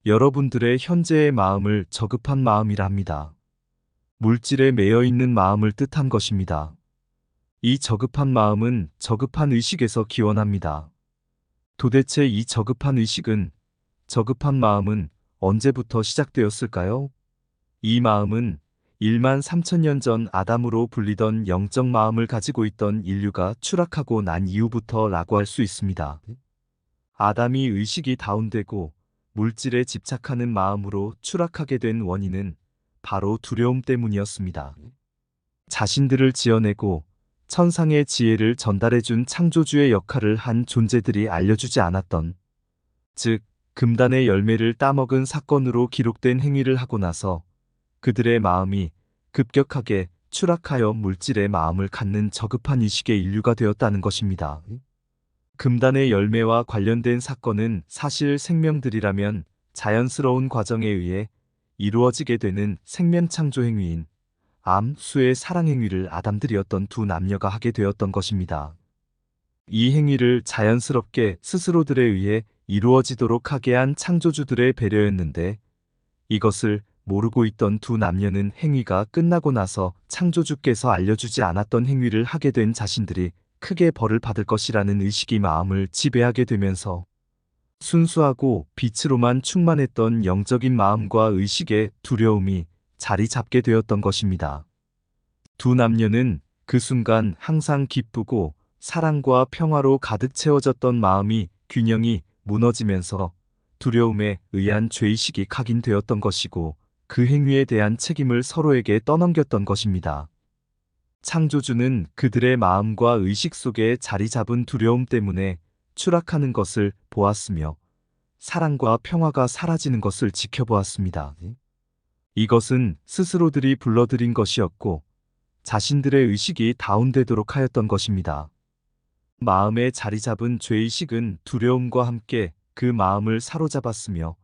여러분들의 현재의 마음을 저급한 마음이라 합니다. 물질에 매여 있는 마음을 뜻한 것입니다. 이 저급한 마음은 저급한 의식에서 기원합니다. 도대체 이 저급한 마음은 언제부터 시작되었을까요? 이 마음은 1만 3천 년 전 아담으로 불리던 영적 마음을 가지고 있던 인류가 추락하고 난 이후부터라고 할 수 있습니다. 아담이 의식이 다운되고 물질에 집착하는 마음으로 추락하게 된 원인은 바로 두려움 때문이었습니다. 자신들을 지어내고 천상의 지혜를 전달해준 창조주의 역할을 한 존재들이 알려주지 않았던, 즉 금단의 열매를 따먹은 사건으로 기록된 행위를 하고 나서 그들의 마음이 급격하게 추락하여 물질의 마음을 갖는 저급한 의식의 인류가 되었다는 것입니다. 금단의 열매와 관련된 사건은 사실 생명들이라면 자연스러운 과정에 의해 이루어지게 되는 생명창조 행위인 암, 수의 사랑 행위를 아담들이었던 두 남녀가 하게 되었던 것입니다. 이 행위를 자연스럽게 스스로들에 의해 이루어지도록 하게 한 창조주들의 배려였는데, 이것을 모르고 있던 두 남녀는 행위가 끝나고 나서 창조주께서 알려주지 않았던 행위를 하게 된 자신들이 크게 벌을 받을 것이라는 의식이 마음을 지배하게 되면서 순수하고 빛으로만 충만했던 영적인 마음과 의식의 두려움이 자리 잡게 되었던 것입니다. 두 남녀는 그 순간 항상 기쁘고 사랑과 평화로 가득 채워졌던 마음이 균형이 무너지면서 두려움에 의한 죄의식이 각인되었던 것이고, 그 행위에 대한 책임을 서로에게 떠넘겼던 것입니다. 창조주는 그들의 마음과 의식 속에 자리 잡은 두려움 때문에 추락하는 것을 보았으며 사랑과 평화가 사라지는 것을 지켜보았습니다. 이것은 스스로들이 불러들인 것이었고 자신들의 의식이 다운되도록 하였던 것입니다. 마음에 자리 잡은 죄의식은 두려움과 함께 그 마음을 사로잡았으며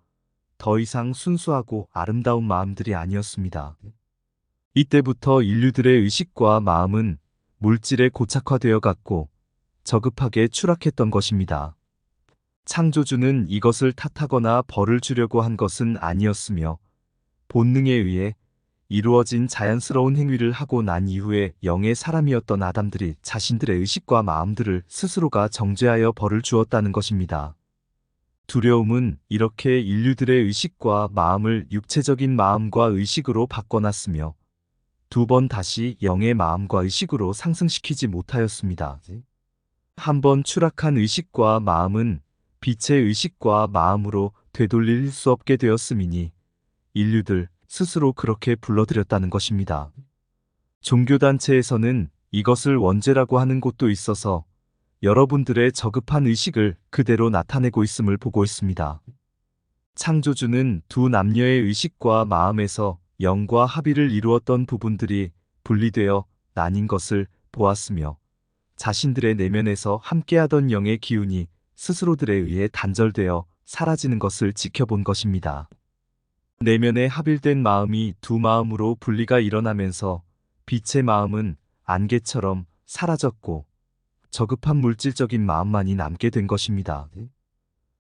더 이상 순수하고 아름다운 마음들이 아니었습니다. 이때부터 인류들의 의식과 마음은 물질에 고착화되어 갔고 저급하게 추락했던 것입니다. 창조주는 이것을 탓하거나 벌을 주려고 한 것은 아니었으며 본능에 의해 이루어진 자연스러운 행위를 하고 난 이후에 영의 사람이었던 아담들이 자신들의 의식과 마음들을 스스로가 정죄하여 벌을 주었다는 것입니다. 두려움은 이렇게 인류들의 의식과 마음을 육체적인 마음과 의식으로 바꿔놨으며 두 번 다시 영의 마음과 의식으로 상승시키지 못하였습니다. 한 번 추락한 의식과 마음은 빛의 의식과 마음으로 되돌릴 수 없게 되었음이니 인류들 스스로 그렇게 불러들였다는 것입니다. 종교단체에서는 이것을 원죄라고 하는 곳도 있어서 여러분들의 저급한 의식을 그대로 나타내고 있음을 보고 있습니다. 창조주는 두 남녀의 의식과 마음에서 영과 합의를 이루었던 부분들이 분리되어 나뉜 것을 보았으며 자신들의 내면에서 함께하던 영의 기운이 스스로들에 의해 단절되어 사라지는 것을 지켜본 것입니다. 내면에 합일된 마음이 두 마음으로 분리가 일어나면서 빛의 마음은 안개처럼 사라졌고 저급한 물질적인 마음만이 남게 된 것입니다.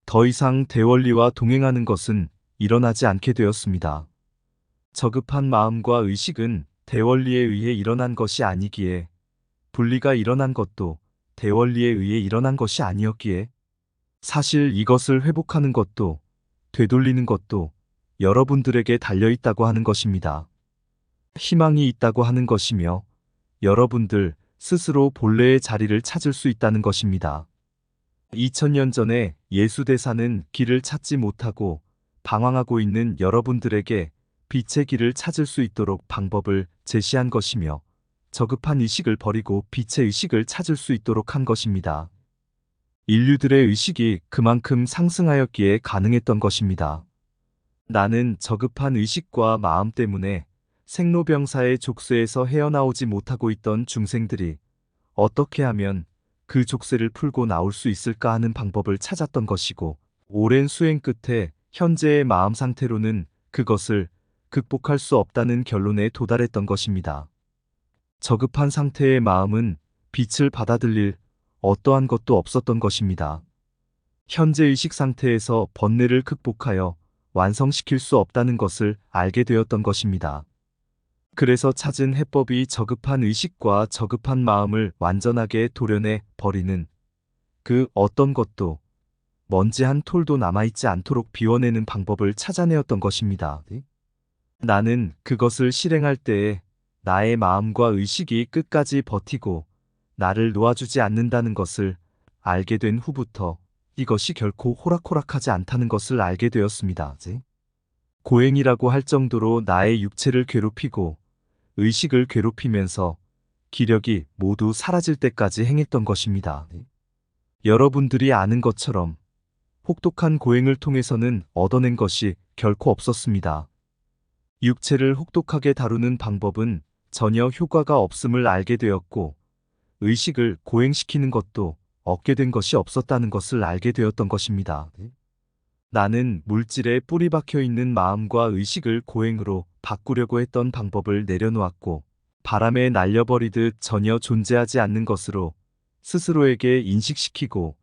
더 이상 대원리와 동행하는 것은 일어나지 않게 되었습니다. 저급한 마음과 의식은 대원리에 의해 일어난 것이 아니기에, 분리가 일어난 것도 대원리에 의해 일어난 것이 아니었기에, 사실 이것을 회복하는 것도 되돌리는 것도 여러분들에게 달려있다고 하는 것입니다. 희망이 있다고 하는 것이며 여러분들 스스로 본래의 자리를 찾을 수 있다는 것입니다. 2000년 전에 예수대사는 길을 찾지 못하고 방황하고 있는 여러분들에게 빛의 길을 찾을 수 있도록 방법을 제시한 것이며 저급한 의식을 버리고 빛의 의식을 찾을 수 있도록 한 것입니다. 인류들의 의식이 그만큼 상승하였기에 가능했던 것입니다. 나는 저급한 의식과 마음 때문에 생로병사의 족쇄에서 헤어나오지 못하고 있던 중생들이 어떻게 하면 그 족쇄를 풀고 나올 수 있을까 하는 방법을 찾았던 것이고, 오랜 수행 끝에 현재의 마음 상태로는 그것을 극복할 수 없다는 결론에 도달했던 것입니다. 저급한 상태의 마음은 빛을 받아들일 어떠한 것도 없었던 것입니다. 현재 의식 상태에서 번뇌를 극복하여 완성시킬 수 없다는 것을 알게 되었던 것입니다. 그래서 찾은 해법이 저급한 의식과 저급한 마음을 완전하게 도려내 버리는, 그 어떤 것도 먼지 한 톨도 남아있지 않도록 비워내는 방법을 찾아내었던 것입니다. 나는 그것을 실행할 때에 나의 마음과 의식이 끝까지 버티고 나를 놓아주지 않는다는 것을 알게 된 후부터 이것이 결코 호락호락하지 않다는 것을 알게 되었습니다. 고행이라고 할 정도로 나의 육체를 괴롭히고 의식을 괴롭히면서 기력이 모두 사라질 때까지 행했던 것입니다. 여러분들이 아는 것처럼 혹독한 고행을 통해서는 얻어낸 것이 결코 없었습니다. 육체를 혹독하게 다루는 방법은 전혀 효과가 없음을 알게 되었고, 의식을 고행시키는 것도 얻게 된 것이 없었다는 것을 알게 되었던 것입니다. 나는 물질에 뿌리 박혀 있는 마음과 의식을 고행으로 바꾸려고 했던 방법을 내려놓았고, 바람에 날려버리듯 전혀 존재하지 않는 것으로 스스로에게 인식시키고,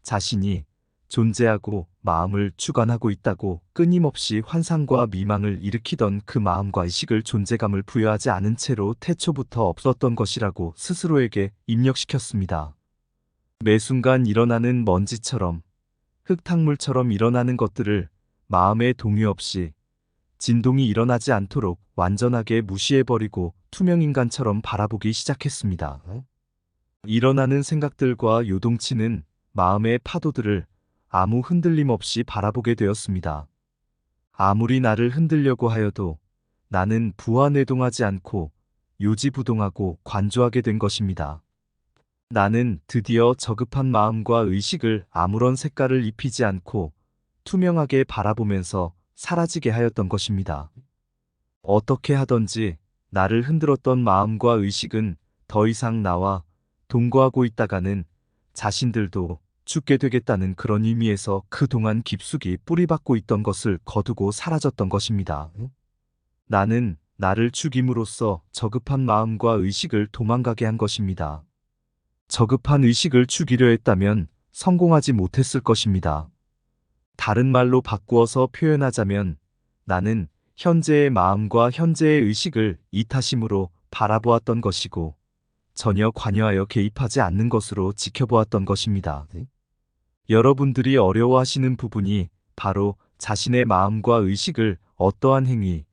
자신이 존재하고 마음을 주관하고 있다고 끊임없이 환상과 미망을 일으키던 그 마음과 의식을 존재감을 부여하지 않은 채로 태초부터 없었던 것이라고 스스로에게 입력시켰습니다. 매 순간 일어나는 먼지처럼, 흙탕물처럼 일어나는 것들을 마음의 동의 없이 진동이 일어나지 않도록 완전하게 무시해버리고 투명인간처럼 바라보기 시작했습니다. 일어나는 생각들과 요동치는 마음의 파도들을 아무 흔들림 없이 바라보게 되었습니다. 아무리 나를 흔들려고 하여도 나는 부화내동하지 않고 요지부동하고 관조하게 된 것입니다. 나는 드디어 저급한 마음과 의식을 아무런 색깔을 입히지 않고 투명하게 바라보면서 사라지게 하였던 것입니다. 어떻게 하든지 나를 흔들었던 마음과 의식은 더 이상 나와 동거하고 있다가는 자신들도 죽게 되겠다는 그런 의미에서 그동안 깊숙이 뿌리박고 있던 것을 거두고 사라졌던 것입니다. 나는 나를 죽임으로써 저급한 마음과 의식을 도망가게 한 것입니다. 저급한 의식을 죽이려 했다면 성공하지 못했을 것입니다. 다른 말로 바꾸어서 표현하자면 나는 현재의 마음과 현재의 의식을 이타심으로 바라보았던 것이고 전혀 관여하여 개입하지 않는 것으로 지켜보았던 것입니다. 여러분들이 어려워하시는 부분이 바로 자신의 마음과 의식을 어떠한 행위,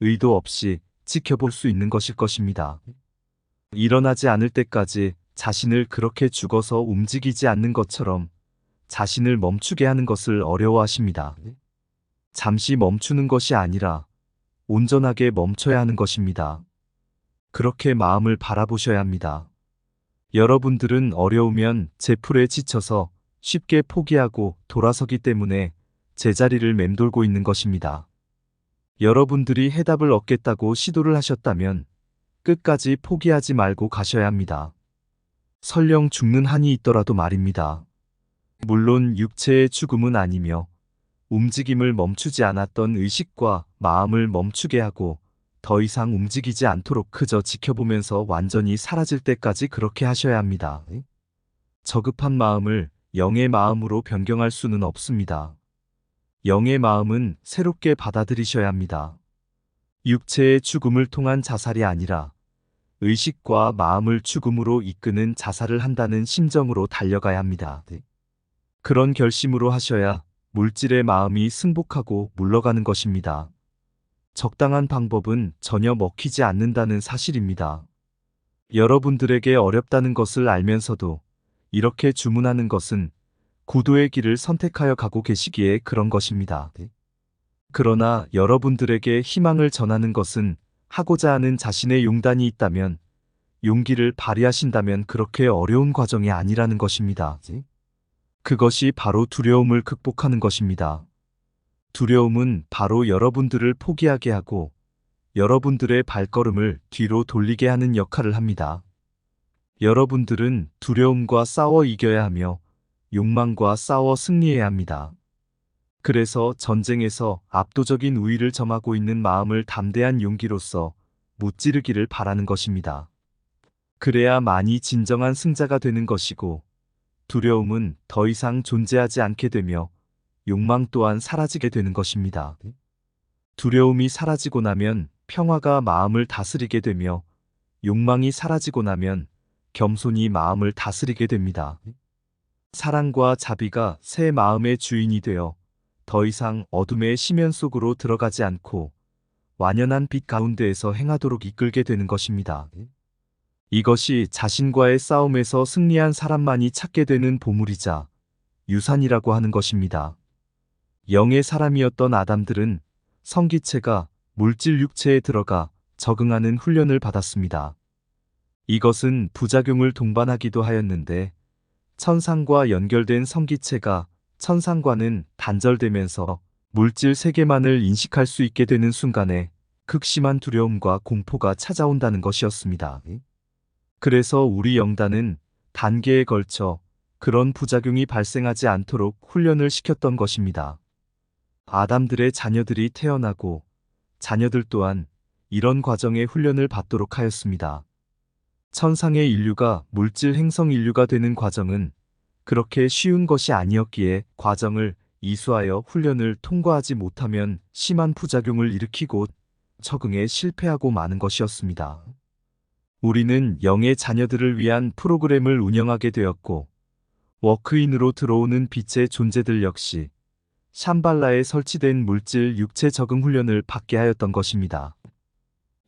의도 없이 지켜볼 수 있는 것일 것입니다. 일어나지 않을 때까지 자신을 그렇게 죽어서 움직이지 않는 것처럼 자신을 멈추게 하는 것을 어려워하십니다. 잠시 멈추는 것이 아니라 온전하게 멈춰야 하는 것입니다. 그렇게 마음을 바라보셔야 합니다. 여러분들은 어려우면 제풀에 지쳐서 쉽게 포기하고 돌아서기 때문에 제자리를 맴돌고 있는 것입니다. 여러분들이 해답을 얻겠다고 시도를 하셨다면 끝까지 포기하지 말고 가셔야 합니다. 설령 죽는 한이 있더라도 말입니다. 물론 육체의 죽음은 아니며 움직임을 멈추지 않았던 의식과 마음을 멈추게 하고 더 이상 움직이지 않도록 그저 지켜보면서 완전히 사라질 때까지 그렇게 하셔야 합니다. 저급한 마음을 영의 마음으로 변경할 수는 없습니다. 영의 마음은 새롭게 받아들이셔야 합니다. 육체의 죽음을 통한 자살이 아니라 의식과 마음을 죽음으로 이끄는 자살을 한다는 심정으로 달려가야 합니다. 그런 결심으로 하셔야 물질의 마음이 승복하고 물러가는 것입니다. 적당한 방법은 전혀 먹히지 않는다는 사실입니다. 여러분들에게 어렵다는 것을 알면서도 이렇게 주문하는 것은 구도의 길을 선택하여 가고 계시기에 그런 것입니다. 그러나 여러분들에게 희망을 전하는 것은 하고자 하는 자신의 용단이 있다면, 용기를 발휘하신다면 그렇게 어려운 과정이 아니라는 것입니다. 그것이 바로 두려움을 극복하는 것입니다. 두려움은 바로 여러분들을 포기하게 하고 여러분들의 발걸음을 뒤로 돌리게 하는 역할을 합니다. 여러분들은 두려움과 싸워 이겨야 하며 욕망과 싸워 승리해야 합니다. 그래서 전쟁에서 압도적인 우위를 점하고 있는 마음을 담대한 용기로서 무찌르기를 바라는 것입니다. 그래야만이 진정한 승자가 되는 것이고 두려움은 더 이상 존재하지 않게 되며 욕망 또한 사라지게 되는 것입니다. 두려움이 사라지고 나면 평화가 마음을 다스리게 되며 욕망이 사라지고 나면 겸손이 마음을 다스리게 됩니다. 사랑과 자비가 새 마음의 주인이 되어 더 이상 어둠의 심연 속으로 들어가지 않고 완연한 빛 가운데에서 행하도록 이끌게 되는 것입니다. 이것이 자신과의 싸움에서 승리한 사람만이 찾게 되는 보물이자 유산이라고 하는 것입니다. 영의 사람이었던 아담들은 성기체가 물질 육체에 들어가 적응하는 훈련을 받았습니다. 이것은 부작용을 동반하기도 하였는데 천상과 연결된 성기체가 천상과는 단절되면서 물질 세계만을 인식할 수 있게 되는 순간에 극심한 두려움과 공포가 찾아온다는 것이었습니다. 그래서 우리 영단은 단계에 걸쳐 그런 부작용이 발생하지 않도록 훈련을 시켰던 것입니다. 아담들의 자녀들이 태어나고 자녀들 또한 이런 과정의 훈련을 받도록 하였습니다. 천상의 인류가 물질 행성 인류가 되는 과정은 그렇게 쉬운 것이 아니었기에 과정을 이수하여 훈련을 통과하지 못하면 심한 부작용을 일으키고 적응에 실패하고 마는 것이었습니다. 우리는 영의 자녀들을 위한 프로그램을 운영하게 되었고 워크인으로 들어오는 빛의 존재들 역시 샴발라에 설치된 물질 육체 적응 훈련을 받게 하였던 것입니다.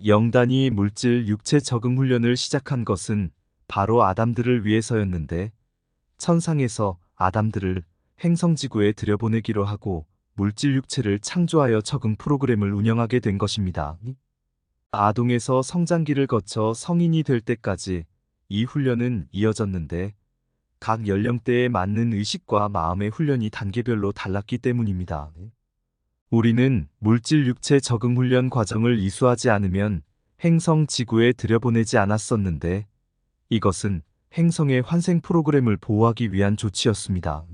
영단이 물질 육체 적응 훈련을 시작한 것은 바로 아담들을 위해서였는데 천상에서 아담들을 행성지구에 들여보내기로 하고 물질 육체를 창조하여 적응 프로그램을 운영하게 된 것입니다. 아동에서 성장기를 거쳐 성인이 될 때까지 이 훈련은 이어졌는데 각 연령대에 맞는 의식과 마음의 훈련이 단계별로 달랐기 때문입니다. 우리는 물질 육체 적응 훈련 과정을 이수하지 않으면 행성 지구에 들여보내지 않았었는데 이것은 행성의 환생 프로그램을 보호하기 위한 조치였습니다.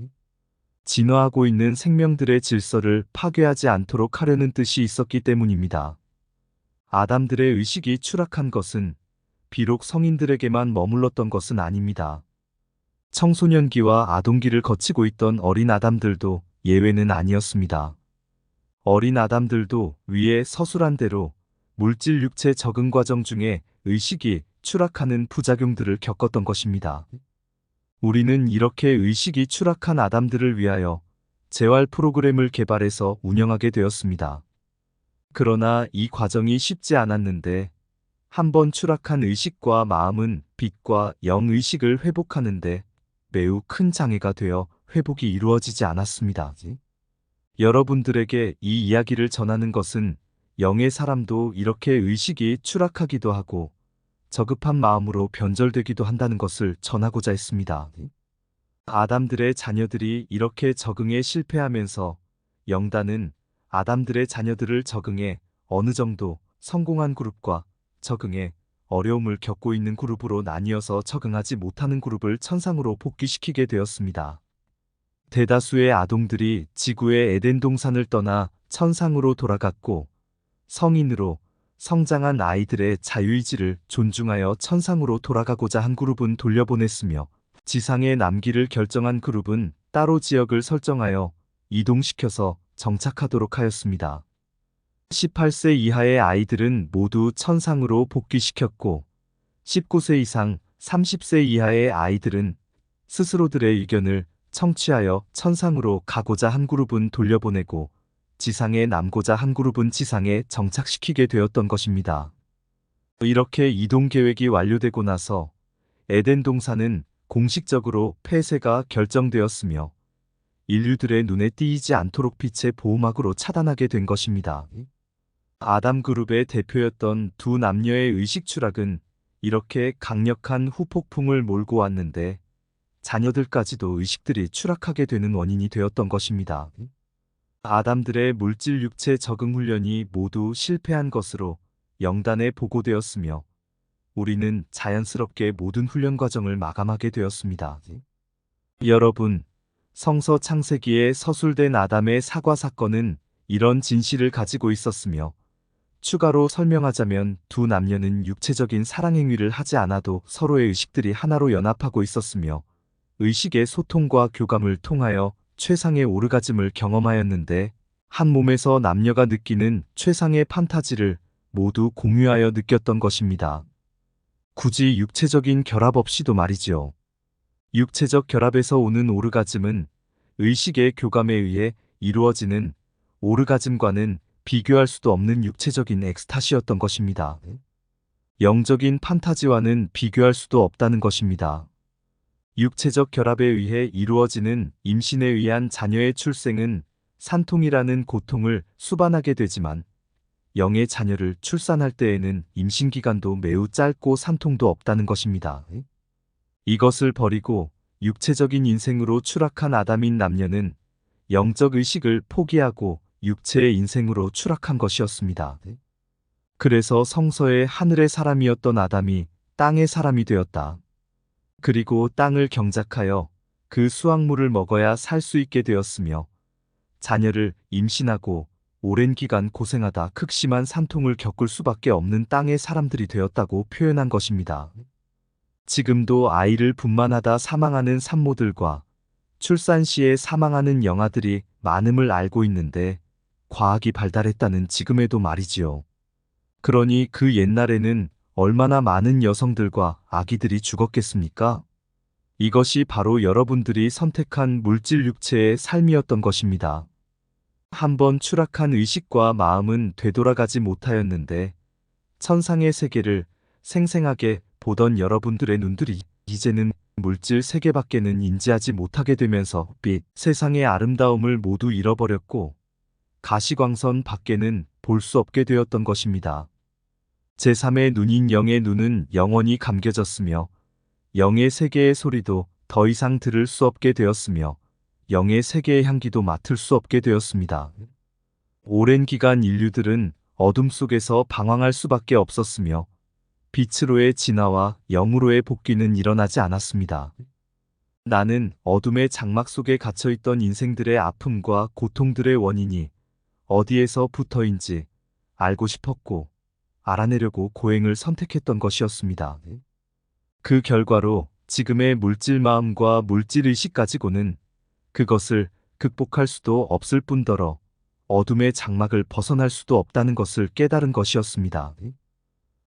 진화하고 있는 생명들의 질서를 파괴하지 않도록 하려는 뜻이 있었기 때문입니다. 아담들의 의식이 추락한 것은 비록 성인들에게만 머물렀던 것은 아닙니다. 청소년기와 아동기를 거치고 있던 어린 아담들도 예외는 아니었습니다. 어린 아담들도 위에 서술한 대로 물질 육체 적응 과정 중에 의식이 추락하는 부작용들을 겪었던 것입니다. 우리는 이렇게 의식이 추락한 아담들을 위하여 재활 프로그램을 개발해서 운영하게 되었습니다. 그러나 이 과정이 쉽지 않았는데 한번 추락한 의식과 마음은 빛과 영의식을 회복하는데 매우 큰 장애가 되어 회복이 이루어지지 않았습니다. 여러분들에게 이 이야기를 전하는 것은 영의 사람도 이렇게 의식이 추락하기도 하고 저급한 마음으로 변절되기도 한다는 것을 전하고자 했습니다. 아담들의 자녀들이 이렇게 적응에 실패하면서 영단은 아담들의 자녀들을 적응에 어느 정도 성공한 그룹과 적응에 어려움을 겪고 있는 그룹으로 나뉘어서 적응하지 못하는 그룹을 천상으로 복귀시키게 되었습니다. 대다수의 아동들이 지구의 에덴 동산을 떠나 천상으로 돌아갔고 성인으로 성장한 아이들의 자유의지를 존중하여 천상으로 돌아가고자 한 그룹은 돌려보냈으며 지상에 남기를 결정한 그룹은 따로 지역을 설정하여 이동시켜서 정착하도록 하였습니다. 18세 이하의 아이들은 모두 천상으로 복귀시켰고 19세 이상 30세 이하의 아이들은 스스로들의 의견을 청취하여 천상으로 가고자 한 그룹은 돌려보내고 지상에 남고자 한 그룹은 지상에 정착시키게 되었던 것입니다. 이렇게 이동 계획이 완료되고 나서 에덴 동산은 공식적으로 폐쇄가 결정되었으며 인류들의 눈에 띄지 않도록 빛의 보호막으로 차단하게 된 것입니다. 아담 그룹의 대표였던 두 남녀의 의식 추락은 이렇게 강력한 후폭풍을 몰고 왔는데 자녀들까지도 의식들이 추락하게 되는 원인이 되었던 것입니다. 아담들의 물질 육체 적응 훈련이 모두 실패한 것으로 영단에 보고되었으며 우리는 자연스럽게 모든 훈련 과정을 마감하게 되었습니다. 여러분, 성서 창세기에 서술된 아담의 사과 사건은 이런 진실을 가지고 있었으며 추가로 설명하자면 두 남녀는 육체적인 사랑 행위를 하지 않아도 서로의 의식들이 하나로 연합하고 있었으며 의식의 소통과 교감을 통하여 최상의 오르가즘을 경험하였는데 한 몸에서 남녀가 느끼는 최상의 판타지를 모두 공유하여 느꼈던 것입니다. 굳이 육체적인 결합 없이도 말이지요. 육체적 결합에서 오는 오르가즘은 의식의 교감에 의해 이루어지는 오르가즘과는 비교할 수도 없는 육체적인 엑스타시였던 것입니다. 영적인 판타지와는 비교할 수도 없다는 것입니다. 육체적 결합에 의해 이루어지는 임신에 의한 자녀의 출생은 산통이라는 고통을 수반하게 되지만 영의 자녀를 출산할 때에는 임신 기간도 매우 짧고 산통도 없다는 것입니다. 이것을 버리고 육체적인 인생으로 추락한 아담인 남녀는 영적 의식을 포기하고 육체의 인생으로 추락한 것이었습니다. 그래서 성서의 하늘의 사람이었던 아담이 땅의 사람이 되었다. 그리고 땅을 경작하여 그 수확물을 먹어야 살 수 있게 되었으며 자녀를 임신하고 오랜 기간 고생하다 극심한 산통을 겪을 수밖에 없는 땅의 사람들이 되었다고 표현한 것입니다. 지금도 아이를 분만하다 사망하는 산모들과 출산 시에 사망하는 영아들이 많음을 알고 있는데 과학이 발달했다는 지금에도 말이지요. 그러니 그 옛날에는 얼마나 많은 여성들과 아기들이 죽었겠습니까? 이것이 바로 여러분들이 선택한 물질 육체의 삶이었던 것입니다. 한번 추락한 의식과 마음은 되돌아가지 못하였는데 천상의 세계를 생생하게 보던 여러분들의 눈들이 이제는 물질 세계밖에는 인지하지 못하게 되면서 빛, 세상의 아름다움을 모두 잃어버렸고 가시광선 밖에는 볼 수 없게 되었던 것입니다. 제3의 눈인 영의 눈은 영원히 감겨졌으며 영의 세계의 소리도 더 이상 들을 수 없게 되었으며 영의 세계의 향기도 맡을 수 없게 되었습니다. 오랜 기간 인류들은 어둠 속에서 방황할 수밖에 없었으며 빛으로의 진화와 영으로의 복귀는 일어나지 않았습니다. 나는 어둠의 장막 속에 갇혀있던 인생들의 아픔과 고통들의 원인이 어디에서부터인지 알고 싶었고 알아내려고 고행을 선택했던 것이었습니다. 그 결과로 지금의 물질 마음과 물질 의식 가지고는 그것을 극복할 수도 없을 뿐더러 어둠의 장막을 벗어날 수도 없다는 것을 깨달은 것이었습니다.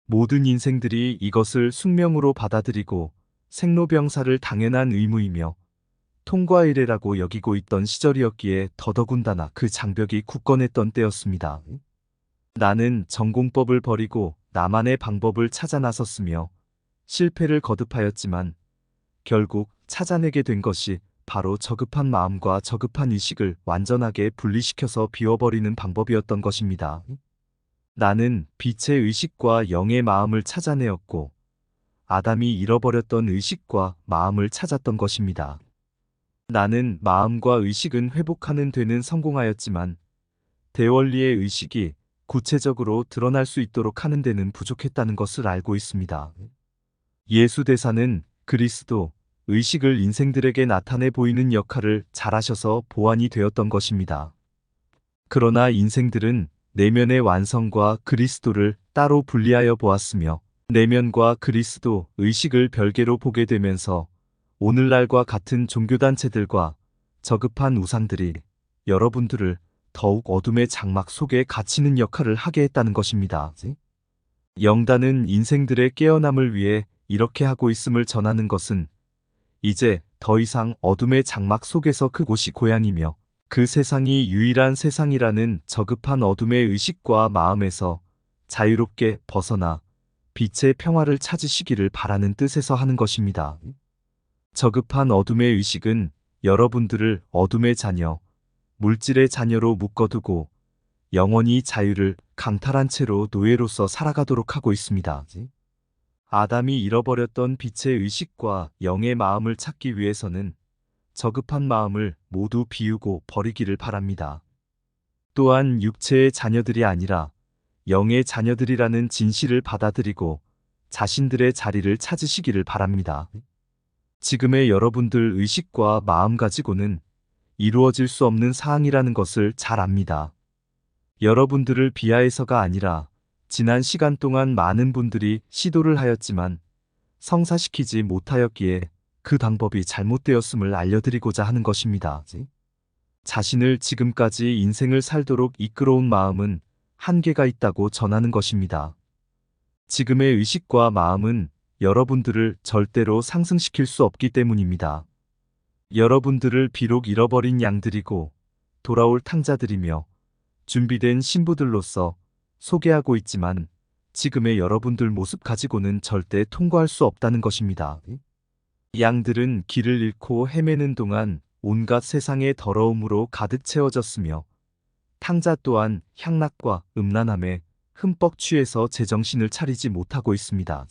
모든 인생들이 이것을 숙명으로 받아들이고 생로병사를 당연한 의무이며 통과의례라고 여기고 있던 시절이었기에 더더군다나 그 장벽이 굳건했던 때였습니다. 나는 전공법을 버리고 나만의 방법을 찾아 나섰으며 실패를 거듭하였지만 결국 찾아내게 된 것이 바로 저급한 마음과 저급한 의식을 완전하게 분리시켜서 비워버리는 방법이었던 것입니다. 나는 빛의 의식과 영의 마음을 찾아내었고 아담이 잃어버렸던 의식과 마음을 찾았던 것입니다. 나는 마음과 의식은 회복하는 데는 성공하였지만 대원리의 의식이 구체적으로 드러날 수 있도록 하는 데는 부족했다는 것을 알고 있습니다. 예수 대사는 그리스도 의식을 인생들에게 나타내 보이는 역할을 잘하셔서 보완이 되었던 것입니다. 그러나 인생들은 내면의 완성과 그리스도를 따로 분리하여 보았으며 내면과 그리스도 의식을 별개로 보게 되면서 오늘날과 같은 종교단체들과 저급한 우상들이 여러분들을 더욱 어둠의 장막 속에 갇히는 역할을 하게 했다는 것입니다. 영단은 인생들의 깨어남을 위해 이렇게 하고 있음을 전하는 것은 이제 더 이상 어둠의 장막 속에서 그곳이 고향이며 그 세상이 유일한 세상이라는 저급한 어둠의 의식과 마음에서 자유롭게 벗어나 빛의 평화를 찾으시기를 바라는 뜻에서 하는 것입니다. 저급한 어둠의 의식은 여러분들을 어둠의 자녀, 물질의 자녀로 묶어두고 영원히 자유를 강탈한 채로 노예로서 살아가도록 하고 있습니다. 아담이 잃어버렸던 빛의 의식과 영의 마음을 찾기 위해서는 저급한 마음을 모두 비우고 버리기를 바랍니다. 또한 육체의 자녀들이 아니라 영의 자녀들이라는 진실을 받아들이고 자신들의 자리를 찾으시기를 바랍니다. 지금의 여러분들 의식과 마음 가지고는 이루어질 수 없는 사항이라는 것을 잘 압니다. 여러분들을 비하해서가 아니라 지난 시간 동안 많은 분들이 시도를 하였지만 성사시키지 못하였기에 그 방법이 잘못되었음을 알려드리고자 하는 것입니다. 자신을 지금까지 인생을 살도록 이끌어온 마음은 한계가 있다고 전하는 것입니다. 지금의 의식과 마음은 여러분들을 절대로 상승시킬 수 없기 때문입니다. 여러분들을 비록 잃어버린 양들이고 돌아올 탕자들이며 준비된 신부들로서 소개하고 있지만 지금의 여러분들 모습 가지고는 절대 통과할 수 없다는 것입니다. 양들은 길을 잃고 헤매는 동안 온갖 세상의 더러움으로 가득 채워졌으며 탕자 또한 향락과 음란함에 흠뻑 취해서 제정신을 차리지 못하고 있습니다.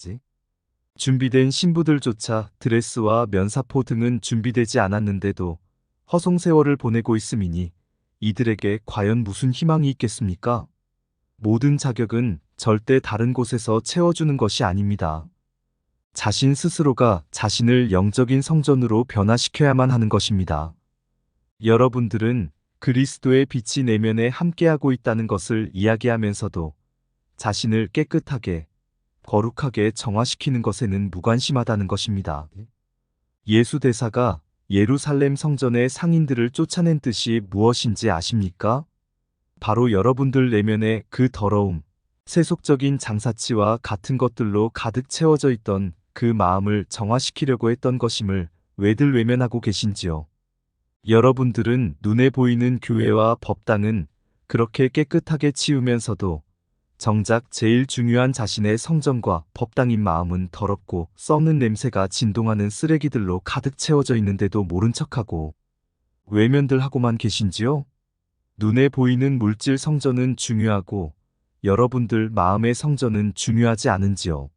준비된 신부들조차 드레스와 면사포 등은 준비되지 않았는데도 허송세월을 보내고 있음이니 이들에게 과연 무슨 희망이 있겠습니까? 모든 자격은 절대 다른 곳에서 채워주는 것이 아닙니다. 자신 스스로가 자신을 영적인 성전으로 변화시켜야만 하는 것입니다. 여러분들은 그리스도의 빛이 내면에 함께하고 있다는 것을 이야기하면서도 자신을 깨끗하게, 거룩하게 정화시키는 것에는 무관심하다는 것입니다. 예수 대사가 예루살렘 성전의 상인들을 쫓아낸 뜻이 무엇인지 아십니까? 바로 여러분들 내면의 그 더러움, 세속적인 장사치와 같은 것들로 가득 채워져 있던 그 마음을 정화시키려고 했던 것임을 왜들 외면하고 계신지요? 여러분들은 눈에 보이는 교회와 법당은 그렇게 깨끗하게 치우면서도 정작 제일 중요한 자신의 성전과 법당인 마음은 더럽고 썩는 냄새가 진동하는 쓰레기들로 가득 채워져 있는데도 모른 척하고 외면들 하고만 계신지요? 눈에 보이는 물질 성전은 중요하고 여러분들 마음의 성전은 중요하지 않은지요?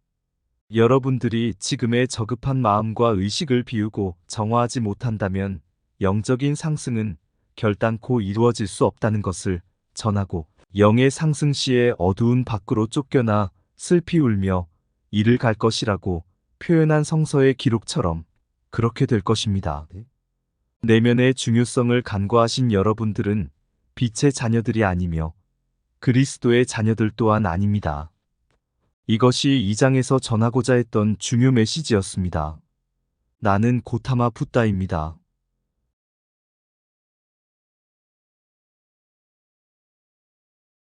여러분들이 지금의 저급한 마음과 의식을 비우고 정화하지 못한다면 영적인 상승은 결단코 이루어질 수 없다는 것을 전하고 영의 상승 시에 어두운 밖으로 쫓겨나 슬피 울며 이를 갈 것이라고 표현한 성서의 기록처럼 그렇게 될 것입니다. 내면의 중요성을 간과하신 여러분들은 빛의 자녀들이 아니며 그리스도의 자녀들 또한 아닙니다. 이것이 2장에서 전하고자 했던 중요 메시지였습니다. 나는 고타마 붓다입니다.